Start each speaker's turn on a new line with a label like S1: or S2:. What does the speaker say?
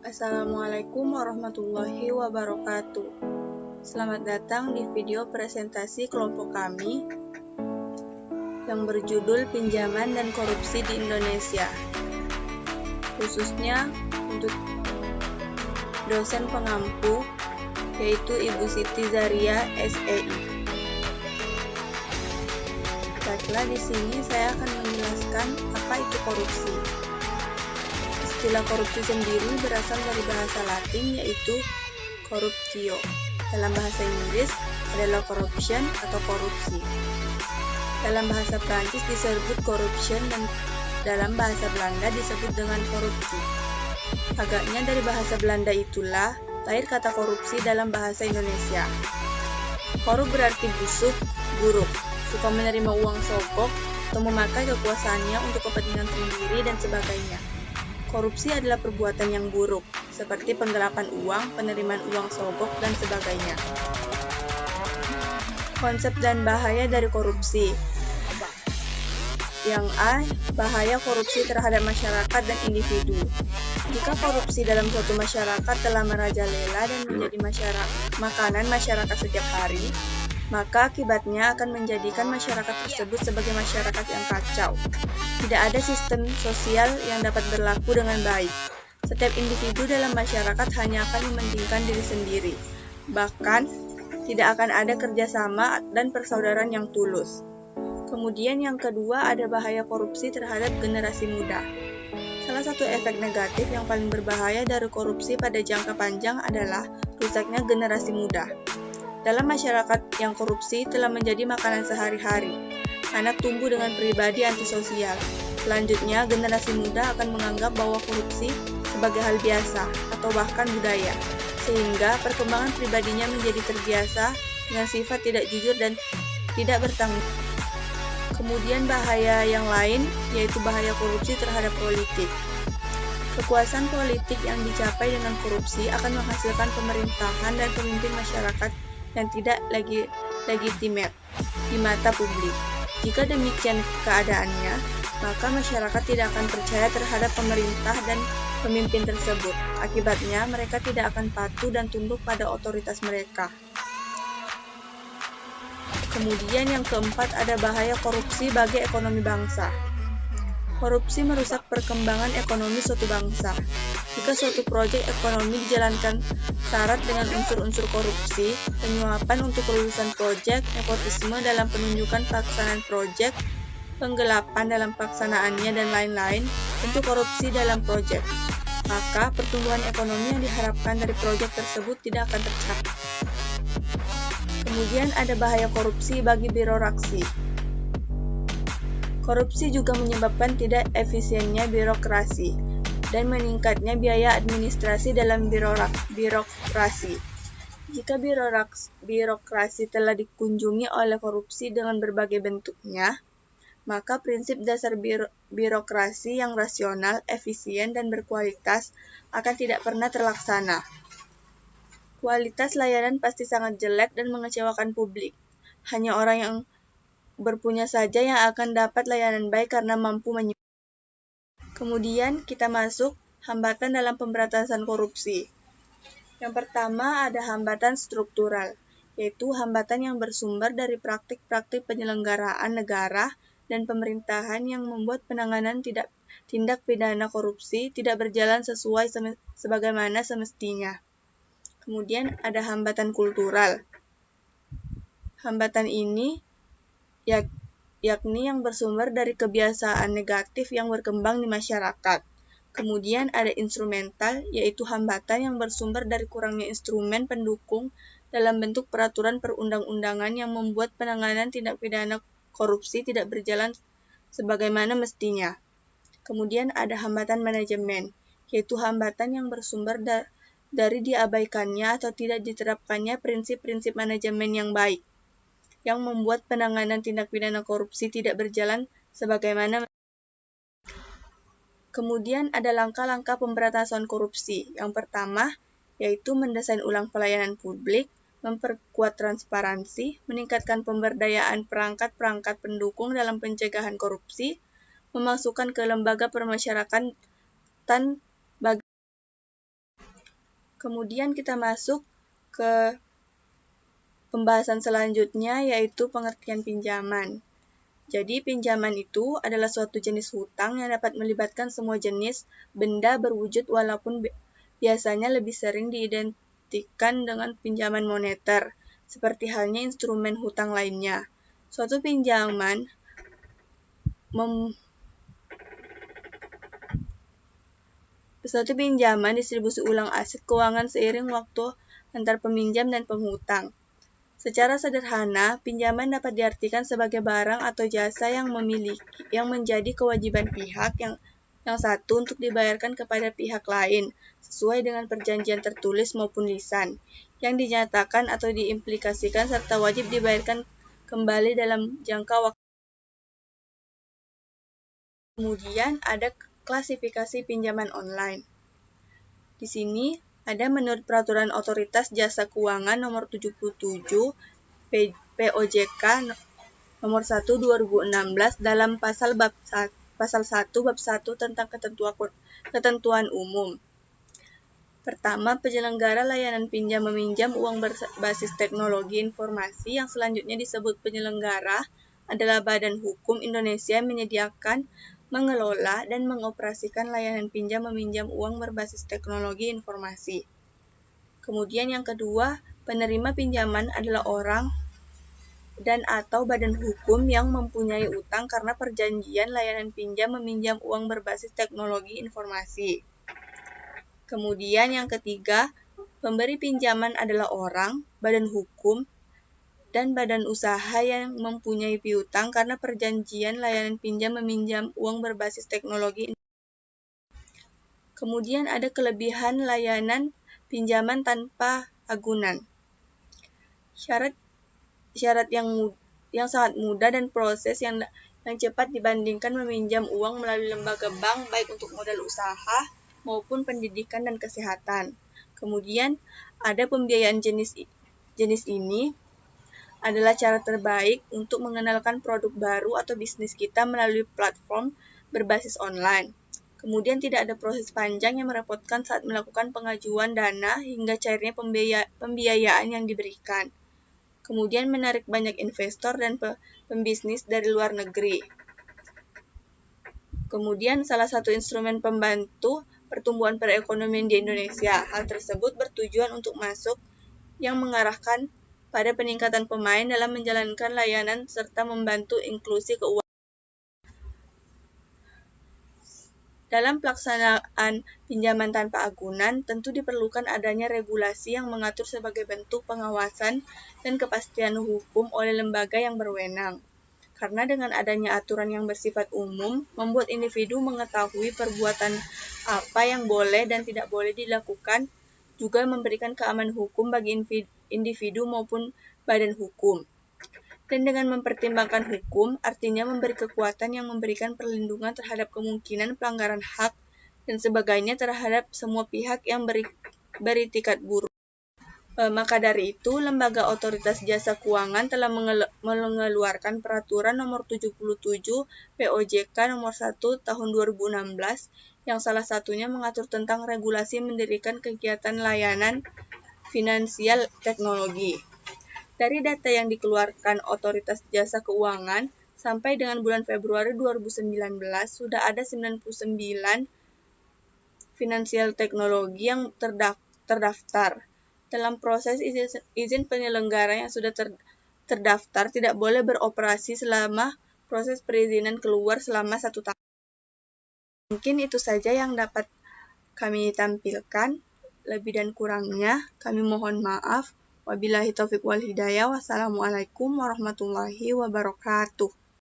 S1: Assalamualaikum warahmatullahi wabarakatuh. Selamat datang di video presentasi kelompok kami yang berjudul Pinjaman dan Korupsi di Indonesia, khususnya untuk dosen pengampu, yaitu Ibu Siti Zaria, SEI. Baiklah, di sini saya akan menjelaskan apa itu korupsi. Istilah korupsi sendiri berasal dari bahasa Latin, yaitu corruptio. Dalam bahasa Inggris adalah corruption atau korupsi. Dalam bahasa Prancis disebut corruption dan dalam bahasa Belanda disebut dengan korupsi. Agaknya dari bahasa Belanda itulah lahir kata korupsi dalam bahasa Indonesia. Korup berarti busuk, buruk, suka menerima uang sogok atau memakai kekuasaannya untuk kepentingan sendiri dan sebagainya. Korupsi adalah perbuatan yang buruk, seperti penggelapan uang, penerimaan uang sogok, dan sebagainya. Konsep dan bahaya dari korupsi. Yang A, bahaya korupsi terhadap masyarakat dan individu. Jika korupsi dalam suatu masyarakat telah merajalela dan menjadi makanan masyarakat setiap hari, maka akibatnya akan menjadikan masyarakat tersebut sebagai masyarakat yang kacau. Tidak ada sistem sosial yang dapat berlaku dengan baik. Setiap individu dalam masyarakat hanya akan mementingkan diri sendiri. Bahkan, tidak akan ada kerjasama dan persaudaraan yang tulus. Kemudian yang kedua, ada bahaya korupsi terhadap generasi muda. Salah satu efek negatif yang paling berbahaya dari korupsi pada jangka panjang adalah rusaknya generasi muda. Dalam masyarakat yang korupsi telah menjadi makanan sehari-hari, anak tumbuh dengan pribadi antisosial. Selanjutnya, generasi muda akan menganggap bahwa korupsi sebagai hal biasa atau bahkan budaya, sehingga perkembangan pribadinya menjadi terbiasa dengan sifat tidak jujur dan tidak bertanggung jawab. Kemudian bahaya yang lain, yaitu bahaya korupsi terhadap politik. Kekuasaan politik yang dicapai dengan korupsi akan menghasilkan pemerintahan dan pemimpin masyarakat yang tidak legitimate di mata publik. Jika demikian keadaannya, maka masyarakat tidak akan percaya terhadap pemerintah dan pemimpin tersebut. Akibatnya, mereka tidak akan patuh dan tunduk pada otoritas mereka. Kemudian yang keempat, ada bahaya korupsi bagi ekonomi bangsa. Korupsi merusak perkembangan ekonomi suatu bangsa. Jika suatu proyek ekonomi dijalankan syarat dengan unsur-unsur korupsi, penyuapan untuk kelulusan proyek, nepotisme dalam penunjukan pelaksanaan proyek, penggelapan dalam pelaksanaannya, dan lain-lain, untuk korupsi dalam proyek, maka pertumbuhan ekonomi yang diharapkan dari proyek tersebut tidak akan tercapai. Kemudian ada bahaya korupsi bagi birokrasi. Korupsi juga menyebabkan tidak efisiennya birokrasi dan meningkatnya biaya administrasi dalam birokrasi. Jika birokrasi telah dikunjungi oleh korupsi dengan berbagai bentuknya, maka prinsip dasar birokrasi yang rasional, efisien, dan berkualitas akan tidak pernah terlaksana. Kualitas layanan pasti sangat jelek dan mengecewakan publik. Hanya orang yang berpunya saja yang akan dapat layanan baik karena mampu menyimpan. Kemudian kita masuk hambatan dalam pemberantasan korupsi. Yang pertama ada hambatan struktural, yaitu hambatan yang bersumber dari praktik-praktik penyelenggaraan negara dan pemerintahan yang membuat penanganan tindak pidana korupsi tidak berjalan sesuai sebagaimana semestinya. Kemudian ada hambatan kultural. Hambatan ini yakni yang bersumber dari kebiasaan negatif yang berkembang di masyarakat. Kemudian ada instrumental, yaitu hambatan yang bersumber dari kurangnya instrumen pendukung dalam bentuk peraturan perundang-undangan yang membuat penanganan tindak pidana korupsi tidak berjalan sebagaimana mestinya. Kemudian ada hambatan manajemen, yaitu hambatan yang bersumber dari diabaikannya atau tidak diterapkannya prinsip-prinsip manajemen yang baik, yang membuat penanganan tindak pidana korupsi tidak berjalan sebagaimana. Kemudian ada langkah-langkah pemberantasan korupsi. Yang pertama, yaitu mendesain ulang pelayanan publik, memperkuat transparansi, meningkatkan pemberdayaan perangkat-perangkat pendukung dalam pencegahan korupsi, memasukkan ke lembaga permasyarakatan Kemudian kita masuk ke pembahasan selanjutnya, yaitu pengertian pinjaman. Jadi, pinjaman itu adalah suatu jenis hutang yang dapat melibatkan semua jenis benda berwujud walaupun biasanya lebih sering diidentikan dengan pinjaman moneter, seperti halnya instrumen hutang lainnya. Suatu pinjaman distribusi ulang aset keuangan seiring waktu antar peminjam dan penghutang. Secara sederhana, pinjaman dapat diartikan sebagai barang atau jasa yang menjadi kewajiban pihak yang satu untuk dibayarkan kepada pihak lain, sesuai dengan perjanjian tertulis maupun lisan, yang dinyatakan atau diimplikasikan serta wajib dibayarkan kembali dalam jangka waktu. Kemudian ada klasifikasi pinjaman online. Di sini ada menurut Peraturan Otoritas Jasa Keuangan Nomor 77 POJK Nomor 1 2016 dalam pasal 1 bab 1 tentang ketentuan umum. Pertama, penyelenggara layanan pinjam meminjam uang berbasis teknologi informasi yang selanjutnya disebut penyelenggara adalah Badan Hukum Indonesia yang menyediakan, mengelola, dan mengoperasikan layanan pinjam meminjam uang berbasis teknologi informasi. Kemudian yang kedua, penerima pinjaman adalah orang dan atau badan hukum yang mempunyai utang karena perjanjian layanan pinjam meminjam uang berbasis teknologi informasi. Kemudian yang ketiga, pemberi pinjaman adalah orang, badan hukum, dan badan usaha yang mempunyai piutang karena perjanjian layanan pinjam meminjam uang berbasis teknologi. Kemudian ada kelebihan layanan pinjaman tanpa agunan. Syarat yang sangat mudah dan proses yang cepat dibandingkan meminjam uang melalui lembaga bank baik untuk modal usaha maupun pendidikan dan kesehatan. Kemudian ada pembiayaan jenis ini adalah cara terbaik untuk mengenalkan produk baru atau bisnis kita melalui platform berbasis online. Kemudian tidak ada proses panjang yang merepotkan saat melakukan pengajuan dana hingga cairnya pembiayaan yang diberikan. Kemudian menarik banyak investor dan pembisnis dari luar negeri. Kemudian salah satu instrumen pembantu pertumbuhan perekonomian di Indonesia. Hal tersebut bertujuan untuk masuk yang mengarahkan pada peningkatan pemain dalam menjalankan layanan serta membantu inklusi keuangan. Dalam pelaksanaan pinjaman tanpa agunan, tentu diperlukan adanya regulasi yang mengatur sebagai bentuk pengawasan dan kepastian hukum oleh lembaga yang berwenang. Karena dengan adanya aturan yang bersifat umum, membuat individu mengetahui perbuatan apa yang boleh dan tidak boleh dilakukan, juga memberikan keamanan hukum bagi individu maupun badan hukum. Dan dengan mempertimbangkan hukum, artinya memberi kekuatan yang memberikan perlindungan terhadap kemungkinan pelanggaran hak dan sebagainya terhadap semua pihak yang beritikat buruk. Maka dari itu, Lembaga Otoritas Jasa Keuangan telah mengeluarkan Peraturan Nomor 77 POJK Nomor 1 Tahun 2016 yang salah satunya mengatur tentang regulasi mendirikan kegiatan layanan finansial teknologi. Dari data yang dikeluarkan Otoritas Jasa Keuangan, sampai dengan bulan Februari 2019, sudah ada 99 finansial teknologi yang terdaftar. Dalam proses izin penyelenggara yang sudah terdaftar tidak boleh beroperasi selama proses perizinan keluar selama 1 tahun. Mungkin itu saja yang dapat kami tampilkan. Lebih dan kurangnya, kami mohon maaf. Wabillahi taufiq wal hidayah. Wassalamualaikum warahmatullahi wabarakatuh.